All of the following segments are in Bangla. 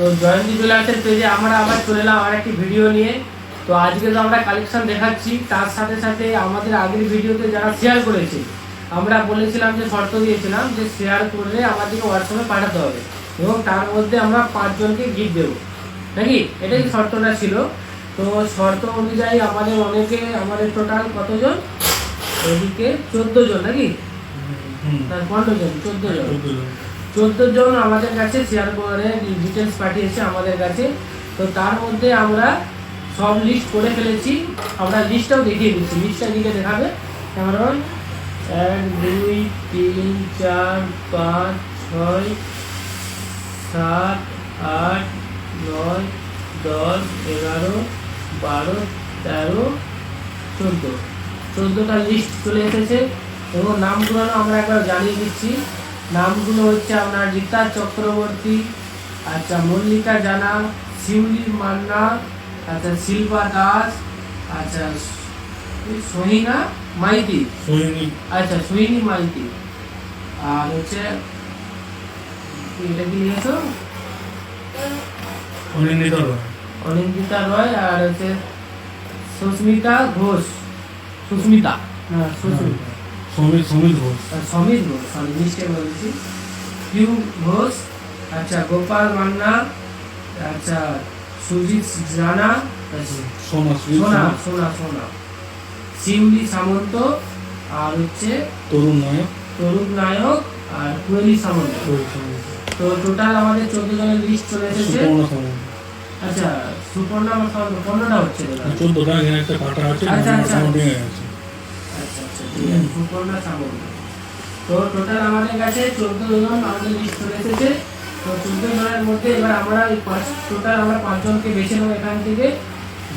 তো জয়ন্তী জুয়েলার্সের পেজে আমরা আবার চলে এলাম আর একটি ভিডিও নিয়ে। তো আজকে তো আমরা কালেকশন দেখাচ্ছি, তার সাথে সাথে আমাদের আগের ভিডিওতে যারা শেয়ার করেছে আমরা বলেছিলাম যে শর্ত দিয়েছিলাম যে শেয়ার করলে আমাদেরকে হোয়াটসঅ্যাপে পাঠাতে হবে এবং তার মধ্যে আমরা 5 জনকে গিফট দেবো, নাকি এটাই শর্তটা ছিল। তো শর্ত অনুযায়ী আমাদের টোটাল কতজন, ওইদিকে 14 জন নাকি 15 জন 14 জন আমাদের কাছে শেয়ার করে ডিটেলস পাঠিয়েছে আমাদের কাছে। তো তার মধ্যে আমরা সব লিস্ট করে ফেলেছি, আমরা লিস্টটাও দেখিয়ে দিচ্ছি। লিস্টটা দিকে দেখাবে কারণ 1 2 3 4 5 6 7 8 9 10 11 12 13 14টা লিস্ট চলে এসেছে এবং নামগুলো আমরা একবার জানিয়ে দিচ্ছি। নামগুলো হচ্ছে আপনার রীতা চক্রবর্তী, আচ্ছা মল্লিকা জানা, শিউলি মান্না, আচ্ছা শিল্পা দাস, আচ্ছা সোহিনা মাইতি, আচ্ছা সোহিনী মাইতি, আর হচ্ছে এটা কি লিখেছো অনিন্দিতা রয়, আর হচ্ছে সুস্মিতা ঘোষ, সুস্মিতা সমিত ঘোষ আমি মিস্টেক বলেছি, কিউ ঘোষ, আচ্ছা গোপাল মান্না, আচ্ছা সুজিত জানা, সোনা শিউলি সামন্ত, আর হচ্ছে তরুণ নায়ক আর কুয়েলি সামন্ত। তো টোটাল আমাদের 14 জনের লিস্ট চলে এসেছে। আচ্ছা সুপর্ণা 15টা হচ্ছে সুপর্ণা সামন্ত। তো টোটাল আমাদের কাছে 14 জন আমাদের লিস্ট চলে এসেছে। তো 14 জনের মধ্যে এবার আমরা টোটাল আমরা 5 জনকে বেছে নেবো এখান থেকে,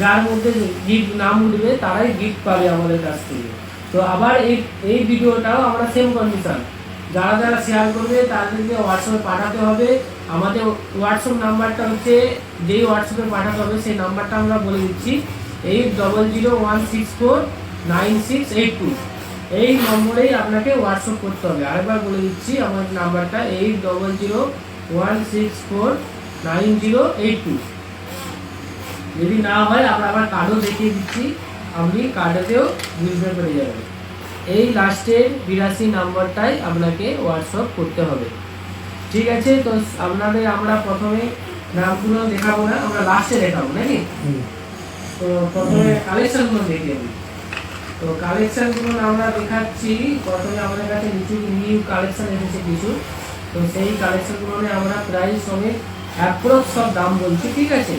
যার মধ্যে গিফট নাম উঠবে তারাই গিফট পাবে আমাদের কাছ থেকে। তো আবার এই ভিডিওটাও আমরা সেম কন্ডিশন, যারা শেয়ার করবে তাদেরকে হোয়াটসঅ্যাপে পাঠাতে হবে। আমাদের হোয়াটসঅ্যাপ নাম্বারটা হচ্ছে, যেই হোয়াটসঅ্যাপে পাঠাতে হবে সেই নাম্বারটা আমরা বলে দিচ্ছি 8001649682। এই নম্বরেই আপনাকে হোয়াটসঅ্যাপ করতে হবে। আরেকবার বলে দিচ্ছি আমার নাম্বারটা 8001649082। যদি না হয় আমরা আবার কার্ডও দেখিয়ে দিচ্ছি, আপনি কার্ডেতেও বুঝতে পেরে যাবেন। এই লাস্টের 82 নাম্বারটাই আপনাকে হোয়াটসঅ্যাপ করতে হবে, ঠিক আছে? তো আমরা প্রথমে নামগুলো দেখাবো না, আমরা লাস্টে দেখাবো নাকি। তো প্রথমে কালেকশনগুলো দেখিয়ে দিই। তো কালেকশনগুলো আমরা দেখাচ্ছি। প্রথমে আমাদের কাছে নিউ কালেকশন এসেছে কিছু। তো সেই কালেকশনগুলো আমরা প্রাইস সমেত অ্যাপ্রক্স সব দাম বলছি, ঠিক আছে?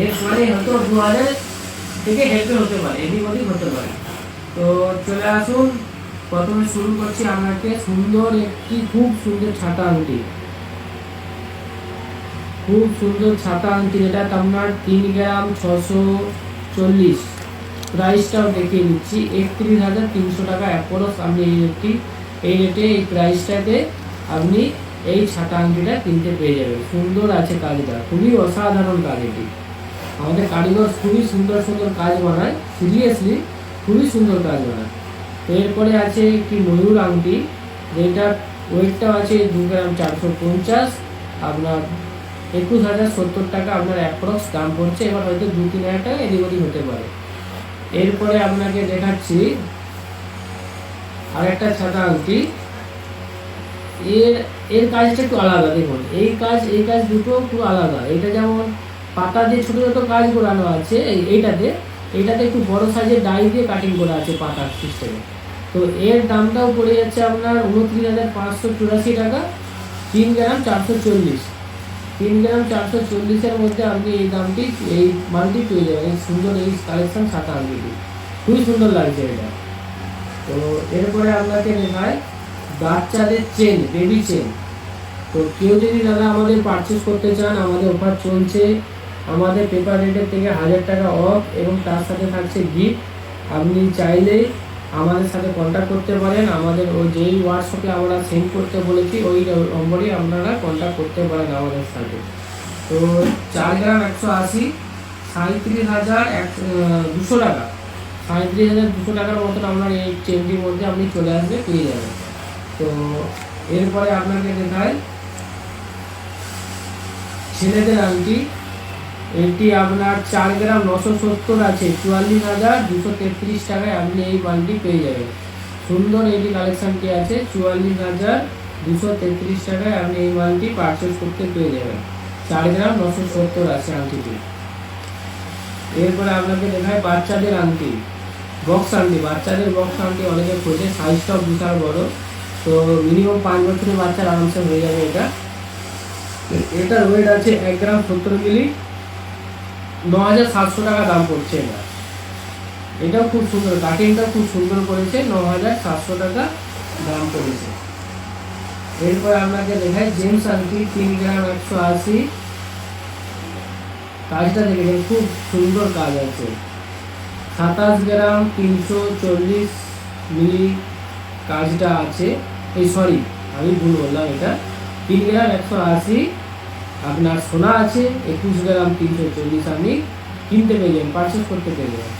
এরপরে হয়তো 2000 থেকে হেল্পে হতে পারে, এদিক ওদিক হতে পারে। তো চলে আসুন, প্রথমে শুরু করছি আপনাকে সুন্দর একটি খুব সুন্দর ছাতা আংটি, এটা আপনার 3 গ্রাম 640। প্রাইসটাও দেখিয়ে দিচ্ছি 31,300 টাকা অ্যাপ্রক্স। আপনি এই রেটে এই প্রাইসটাতে আপনি এই ছাতা আংটিটা কিনতে পেয়ে যাবেন। সুন্দর আছে কাজটা, খুবই অসাধারণ কাজ। এটি আমাদের কারিগর খুবই সুন্দর কাজ বানায়, সিরিয়াসলি খুবই সুন্দর কাজ বানায়। তো এরপরে আছে একটি ময়ূর আংটি, যেটার ওয়েটটা আছে 2 গ্রাম 450, আপনার 21,070 টাকা আপনার অ্যাপ্রক্স দাম পড়ছে। এবার হয়তো 2-3 হাজার টাকা এদিক ওদিক হতে পারে। এরপরে আপনাকে দেখাচ্ছি আর একটা ছাতা আংটি। এর কাজটা একটু আলাদা, দেখুন এই কাজ দুটো খুব আলাদা। এটা যেমন পাতা দিয়ে ছোটো ছোটো কাজ করানো আছে, এইটাতে একটু বড় সাইজের ডাই দিয়ে কাটিং করা আছে পাতার সিস্টেমে। তো এর দামটাও পড়ে যাচ্ছে আপনার 29,584 টাকা, 3 গ্রাম 440। 3 গ্রাম 440-এর মধ্যে আপনি এই দামটি, এই মালটি পেয়ে যাবেন। এই সুন্দর এই কালেকশন ছাতা আংটিটি খুবই সুন্দর লাগছে এটা। তো এরপরে আপনাকে দেখায় বাচ্চাদের চেন, বেবি চেন। তো কেউ যদি দাদা আমাদের পারচেস করতে চান, আমাদের অফার চলছে। আমাদের পেপার রেটের থেকে 1000 টাকা অফ এবং তার সাথে থাকছে গিফট। আপনি চাইলে আমাদের সাথে কন্ট্যাক্ট করতে পারেন। আমাদের যেই হোয়াটসঅ্যাপে আমরা সেন্ড করতে বলেছি ওই নম্বরেই আপনারা কন্ট্যাক্ট করতে পারেন আমাদের সাথে। তো 4 গ্রাম 180, 37,200 টাকা, 37,200 টাকার মতন আপনার এই চেনটির মধ্যে আপনি চলে আসবে, পেয়ে যাবেন। তো এরপরে আপনাকে দেখায় ছেলেদের আংটি, এটি আপনার 4 গ্রাম 970 আছে 44,233 টাকায় আপনি এই মালটি পেয়ে যাবেন। সুন্দর এটি কালেকশনটি আছে, 44,233 টাকায় আপনি এই মালটি পারচেস করতে পেয়ে যাবেন। 4 গ্রাম 970 আছে আংটিটি। এরপরে আপনাকে দেখায় বাচ্চাদের আংটি, বক্স আংটি। বাচ্চাদের বক্স আংটি অনেকে খোঁজে, সাইজটাও বিশাল বড়, তো মিনিমাম 5 বছরের বাচ্চার আরামসে হয়ে যাবে এটা। এটার ওয়েট আছে 1 গ্রাম 70 মিলি, 9,700 টাকা দাম পড়ছে এটা। এটাও খুব সুন্দর, কাটিংটাও খুব সুন্দর করেছে, 9,700 টাকা দাম পড়েছে। এরপর আপনাকে দেখায় জেমস আংটি, 3 গ্রাম 180, কাজটা দেখেছেন খুব সুন্দর কাজ আছে। 27 গ্রাম 340 মিলি কাজটা আছে, এই সরি আমি ভুল বললাম, এটা 3 গ্রাম 180 আপনার সোনা আছে, 21 গ্রাম 340 আপনি কিনতে পেয়ে যাবেন, পারচেস করতে পেয়ে যাবেন।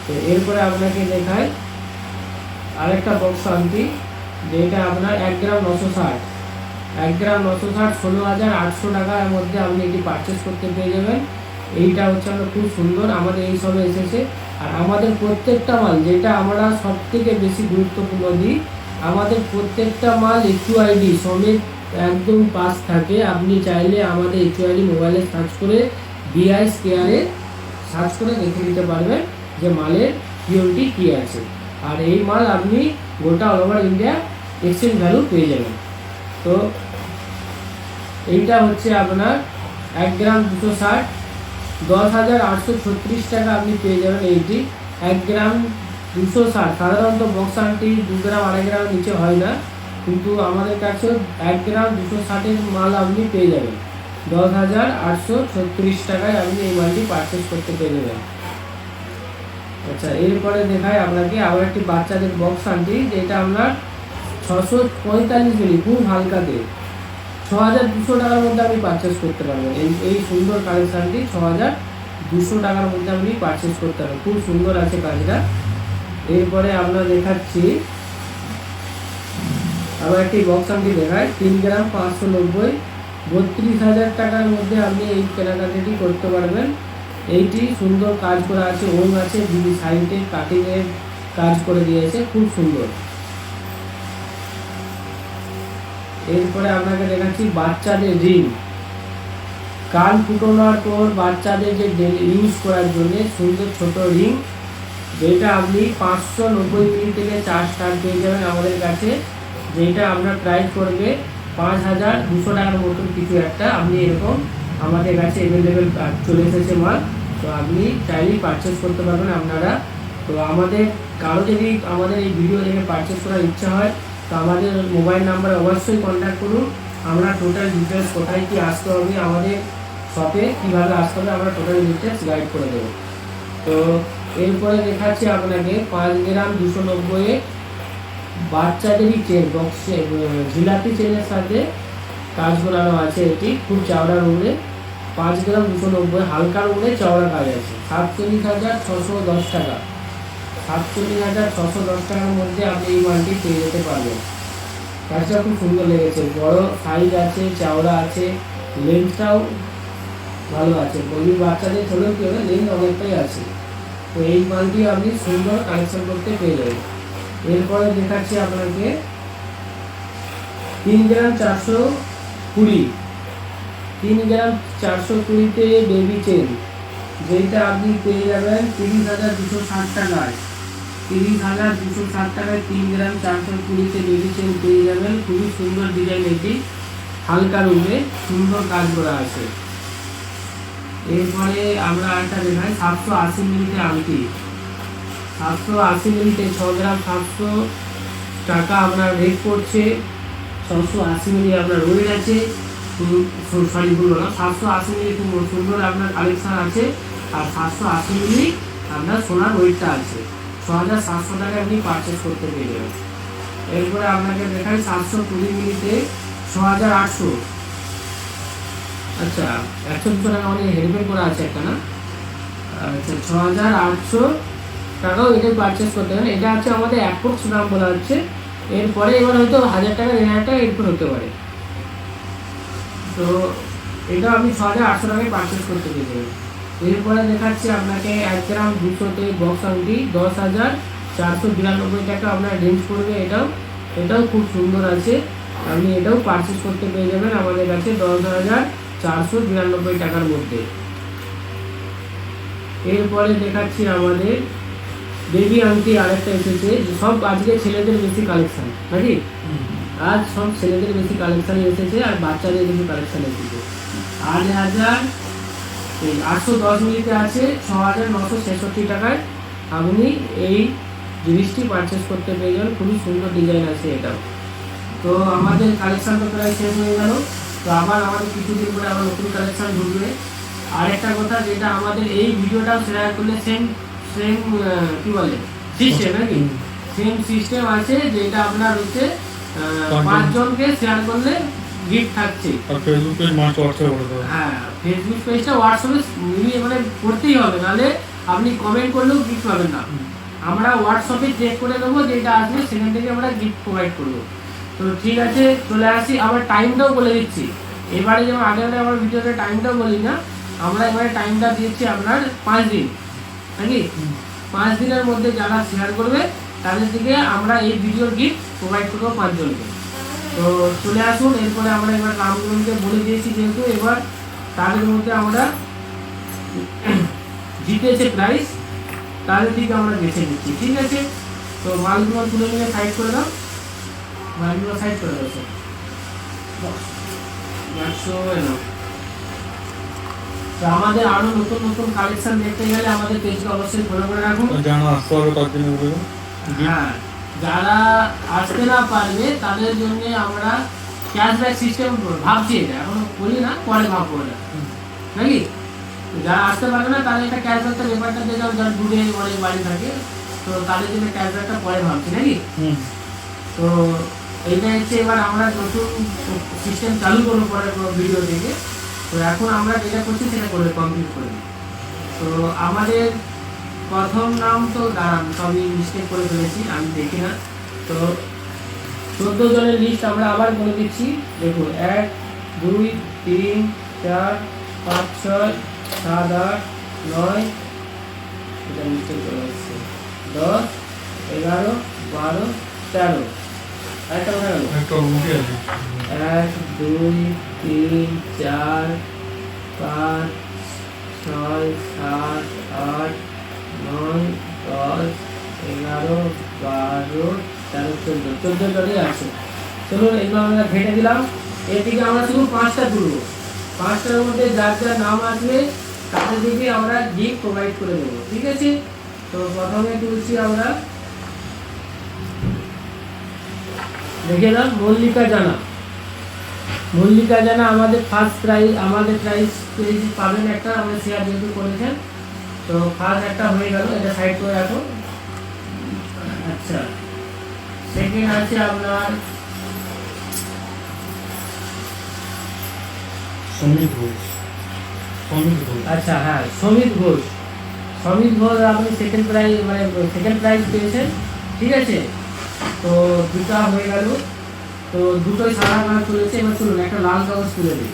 তো এরপরে আপনাকে দেখায় আরেকটা বক্স আংটি, যেটা আপনার 1 গ্রাম 960, 1 গ্রাম 960 16,800 টাকার মধ্যে আপনি এটি পারচেস করতে পেয়ে যাবেন। এইটা হচ্ছে আমরা খুব সুন্দর, আমাদের এই সবে এসেছে। আর আমাদের প্রত্যেকটা মাল, যেটা আমরা সব থেকে বেশি গুরুত্বপূর্ণ দিই, আমাদের প্রত্যেকটা মাল HUID সমেত একদম পাস থাকে। আপনি চাইলে আমাদের HUID মোবাইলে সার্চ করে BIS কেয়ারে সার্চ করে দেখে নিতে পারবেন যে মালের পিওরিটি কী আছে। আর এই মাল আপনি গোটা all over India exchange value পেয়ে যাবেন। তো এইটা হচ্ছে আপনার 1 গ্রাম 260, 10,836 টাকা আপনি পেয়ে যাবেন এইটি। 1 গ্রাম 260, সাধারণত বক্স আংটি 2 গ্রাম 2.5 গ্রামের নিচে হয় না, কিন্তু আমাদের কাছে 1 গ্রাম 260-এর মাল আপনি পেয়ে যাবেন। 10,836 টাকায় আপনি এই মালটি পারচেস করতে পেরে যাবেন। আচ্ছা, এরপরে দেখায় আপনাকে আবার একটি বাচ্চাদের বক্স আংটি, যেটা আপনার 645 মিলি, খুব হালকাতে 6,200 টাকার মধ্যে আপনি পারচেস করতে পারবেন। এই সুন্দর কালেকশানটি 6,200 টাকার মধ্যে আপনি পারচেস করতে পারবেন, খুব সুন্দর আছে কাজটা। এরপরে আমরা দেখাচ্ছি আবার একটি বক্স আংটি দেখায়, 3 গ্রাম 590, 32,000 টাকার মধ্যে আপনি এই কেনাকাটাটি করতে পারবেন। এইটি সুন্দর কাজ করা আছে, ওং আছে, দিদি সাইডে কাটিংয়ের কাজ করে দিয়েছে, খুব সুন্দর। এরপরে আপনাকে দেখাচ্ছি বাচ্চাদের রিং, কান ফুটোনোর পর বাচ্চাদের যে ইউজ করার জন্য সুন্দর ছোট রিং, যেটা আপনি 590 মিলি থেকে 4 স্টার পেয়ে যাবেন আমাদের কাছে। যেটা আপনার প্রাইস পড়বে 5,200 টাকার মতন কিছু একটা। আপনি এরকম আমাদের কাছে অ্যাভেলেবেল চলে এসেছে মাল, তো আপনি চাইলেই পারচেস করতে পারবেন আপনারা। তো আমাদের কারো যদি আমাদের এই ভিডিও দেখে পারচেস করার ইচ্ছা হয়, তো আমাদের মোবাইল নাম্বারে অবশ্যই কন্ট্যাক্ট করুন। আমরা টোটাল ডিটেলস কোথায় কী আসতে হবে, আমাদের শপে কীভাবে আসতে হবে, আমরা টোটাল ডিটেলস গাইড করে দেবো। তো এরপরে দেখাচ্ছি আপনাকে 5 গ্রাম 290 বাচ্চাদেরই চেন, বক্সে জিলাপি চেনের সাথে কাজ করানো আছে। এটি খুব চওড়ার উপরে, 5 গ্রাম 290, হালকার উপরে চওড়া কাজ আছে। 47,610 টাকা, 47,610 টাকার মধ্যে আপনি এই মালটি পেয়ে যেতে পারবেন। কাজটা খুব সুন্দর লেগেছে, বড় সাইজ আছে, চওড়া আছে, লেন্থটাও ভালো আছে। বলি বাচ্চাদের ছোটো কি হবে, লেন্থ অনেকটাই আছে। তো এই মালটি আপনি সুন্দর কালেকশন করতে পেয়ে যাবেন। এরপরে দেখাচ্ছি আপনাকে 3 গ্রাম 420, 3 গ্রাম 420-তে বেবি চেন, যেটা আপনি পেয়ে যাবেন 30,260 টাকায়। 30,260 টাকায় 3 গ্রাম 420-তে বেবি চেন পেয়ে যাবেন। খুবই সুন্দর ডিজাইন, এটি হালকা রূপে সুন্দর কাজ করা আছে। এরপরে আমরা একটা দেখাই 780 মিলিতে আংটি, 780 মিলিতে 6 গ্রাম 700 টাকা আপনার রেট পড়ছে। 680 মিলি আপনার ওয়েট আছে, সরি ভুল না, 780 মিলি খুব সুন্দর আপনার কালেকশান আছে। আর 780 মিলি আপনার সোনার ওয়েটটা আছে। 6,700 টাকা আপনি পারচেস করতে পেরে যাবেন। এরপরে আপনাকে দেখাই 720 মিলিতে 6,800, আচ্ছা 100-200 টাকা অনেক হেরফের করা আছে একটা না, আচ্ছা 6,800 টাকাও এটাই পারচেস করতে পারেন। এটা হচ্ছে আমাদের অ্যাপ্রক্স দাম বলা হচ্ছে। এরপরে এবার হয়তো 1,000 টাকা 1,000 টাকা এরপর হতে পারে। তো এটা আপনি 6,800 টাকায় পারচেস করতে পেরে যাবেন। এরপরে দেখাচ্ছি আপনাকে 1 গ্রাম 200 বক্স আংটি 10,492 টাকা আপনার রেঞ্জ পড়বে। এটাও খুব সুন্দর আছে, আপনি এটাও পারচেস করতে পেরে যাবেন আমাদের কাছে 10,492 টাকার মধ্যে। এরপরে দেখাচ্ছি আমাদের বেবি আংটি আরেকটা এসেছে। সব আজকে ছেলেদের বেশি কালেকশন নাকি, আজ সব ছেলেদের বেশি কালেকশন এসেছে আর বাচ্চাদের বেশি কালেকশন এসেছে। 8,810 মিলিতে আছে 6,966 টাকায় আপনি এই জিনিসটি পারচেস করতে পেরে যাবেন। খুবই সুন্দর ডিজাইন আছে এটাও। তো আমাদের কালেকশন তো প্রায় শেষ হয়ে গেল। তো আবার আমাদের কিছুদিন পরে আবার নতুন কালেকশন ঢুকবে। আরেকটা কথা, যেটা আমাদের এই ভিডিওটাও শেয়ার করলে সেম কি বলে সিস্টেম নাকি, সেম সিস্টেম আছে, যেটা আপনার হচ্ছে 5 জনকে শেয়ার করলে গিফট থাকছে। আর ফেসবুক পেজ মাস্ট হোয়াটসঅ্যাপ করে দেবো। হ্যাঁ, ফেসবুক পেজটা হোয়াটসঅ্যাপে মিলিয়ে মানে করতেই হবে, নাহলে আপনি কমেন্ট করলেও গিফট পাবেন না। আমরা হোয়াটসঅ্যাপে চেক করে দেবো, যেটা আসবে সেখান থেকে আমরা গিফট প্রোভাইড করবো। তো ঠিক আছে, চলে আসি। আবার টাইমটাও বলে দিচ্ছি, এবারে যেমন আগে আমার ভিডিওতে টাইমটাও বলি না, আমরা এবারে টাইমটা দিয়েছি আপনার 5 দিন নাকি। 5 দিনের মধ্যে যারা শেয়ার করবে তাদের থেকে আমরা এই ভিডিওর গিফট প্রোভাইড করবো 5 জনকে। তো চলে আসুন। এরপরে আমরা এবার নামগুলোকে বলে দিয়েছি, যেহেতু এবার তাদের মধ্যে আমরা জিতেছে প্রাইস, তাদের দিকে আমরা বেছে নিচ্ছি। ঠিক আছে, তো মালগুলো তুলে নিয়ে সাইড করে দাও, মালগুলো সাইড করে দাও স্যার। তো আমাদের আরো নতুন নতুন কালেকশন দেখতে গেলে আমাদের পেজকে অবশ্যই ফলো করে রাখুন। জানা আসতে হবে তার জন্য বলবো। হ্যাঁ, যারা আসতে না পারবে তাদের জন্য আমরা ক্যাশব্যাক সিস্টেম ভাবছি, এটা এখনো বলি না, পরে ভাববো না নাকি। যারা আসতে পারবে না তাদের একটা ক্যাশব্যাকটা ব্যাপারটা দিয়ে যাও, যারা দূরে অনেক বাড়ি থাকে, তো তাদের জন্য ক্যাশব্যাকটা পরে ভাবছি নাকি। তো এইটা হচ্ছে এবার আমরা নতুন সিস্টেম চালু করবো পরে ভিডিও থেকে। তো এখন আমরা যেটা করছি সেটা করে কমপ্লিট করে দিই। তো আমাদের প্রথম নাম তো দাঁড়ান, সবই মিস্টেক করে ফেলেছি, আমি দেখি না। তো 14 জনের লিস্ট আমরা আবার বলে দিচ্ছি, দেখুন 1 2 3 4 5 6 7 8 9, এটা মিস্টেক করে আসছে, 10 11 12 13। একটা কথা গেল, 1 2 3 4 5 6 7 8 9 10 11 12 13 14 জনই আছে। চলুন এগুলো আমরা ঘেটে দিলাম। এদিকে আমরা শুধু 5টা তুলবো, 5টার মধ্যে যার যার নাম আসবে তাদের দিকে আমরা গিফট প্রোভাইড করে দেবো। ঠিক আছে, তো প্রথমে তুলছি আমরা, দেখে নাম মল্লিকা জানা। মল্লিকা জানা আমাদের ফার্স্ট প্রাইজ, আমাদের প্রাইজ পাবেন একটা, আমাদের শেয়ার যেহেতু করেছেন। তো ফার্স্ট একটা হয়ে গেল, এটা সাইড করে রাখো। আচ্ছা, সেকেন্ড আছে আপনার সমিত ঘোষ। আচ্ছা হ্যাঁ, সমিত ঘোষ। সমিত ঘোষ আপনি সেকেন্ড প্রাইজ মানে সেকেন্ড প্রাইজ পেয়েছেন। ঠিক আছে, তো দুটা হয়ে গেল। তো দুটোই সাদা কালার তুলেছে। এবার চলুন একটা লাল কাগজ তুলে দিই।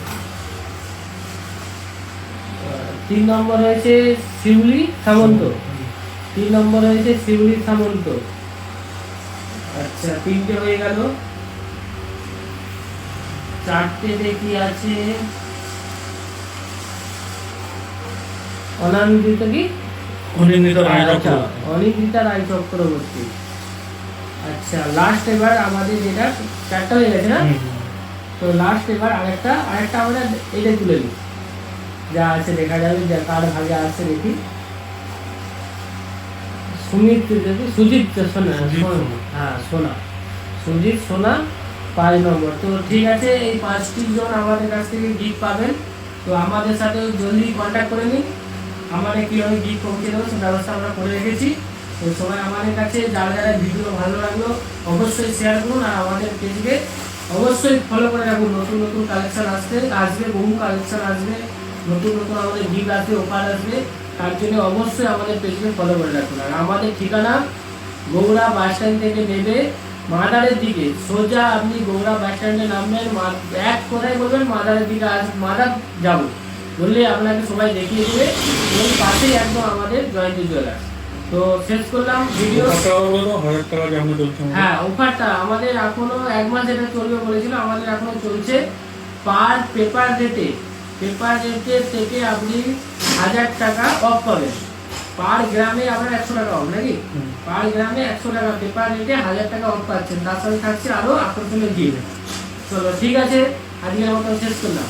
3 নম্বর হয়েছে শিউলি সামন্ত। 3 নম্বর হয়েছে শিউলি সামন্ত। আচ্ছা, 3টে হয়ে গেল। 4টে দেখি আছে অনামিকা কি অনিন্দিতা রায় চক্র। অনিন্দিতা রায় চক্রবর্তী। আচ্ছা, লাস্ট এবার আমাদের যেটা 4টা হয়ে গেছে না, তো লাস্ট এবার আরেকটা আমরা এটা তুলে নিই, যা আছে দেখা যাবে, যা কার ভাগে আছে দেখি। সুজিত সোনা, হ্যাঁ সোনা, সুজিত সোনা 5 নম্বর। তো ঠিক আছে, এই 5টি জন আমাদের কাছ থেকে গিফট পাবেন। তো আমাদের সাথে জলদি কন্ট্যাক্ট করে নিন, আমাদের কীভাবে গিফট পৌঁছে দেবো সে ব্যবস্থা আমরা করে রেখেছি। তো সবাই আমাদের কাছে যারা যারা ভিডিও ভালো লাগলো অবশ্যই শেয়ার করুন, আর আমাদের পেজকে অবশ্যই ফলো করে রাখুন। নতুন নতুন কালেকশন আসবে, বহু কালেকশন আসবে, নতুন নতুন আমাদের গিফট আসবে, অফার আসবে। তার জন্য অবশ্যই আমাদের পেজকে ফলো করে রাখুন। আর আমাদের ঠিকানা বগুড়া বাস স্ট্যান্ড থেকে নেবে মাদারের দিকে সোজা আপনি গোগরা বাস স্ট্যান্ডে নামবেন, এক কথায় বলবেন মাদারের দিকে মাদার যাবো বললে আপনাকে সবাই দেখিয়ে দেবে এবং পাশেই একদম আমাদের জয়ন্তী জুয়েলার্স। তো শেষ করলাম ভিডিও। কত টাকা বলো তো? 1000 টাকা যেমন চলছে আমাদের। হ্যাঁ, অফারটা আমাদের এখনো 1 মাস এটা চলবে বলেছিল, আমাদের এখনো চলছে। পার পেপার রেটে থেকে আপনি 1000 টাকা অফ পাবেন। পার গ্রামে আপনার 100 টাকা অফ নাকি? পার গ্রামে 100 টাকা পেপার রেটে 1000 টাকা অফ পাচ্ছেন, তার সাথে থাকছে আরো আকর্ষণীয় গিফট। চলো ঠিক আছে, আজকের মতো শেষ করলাম।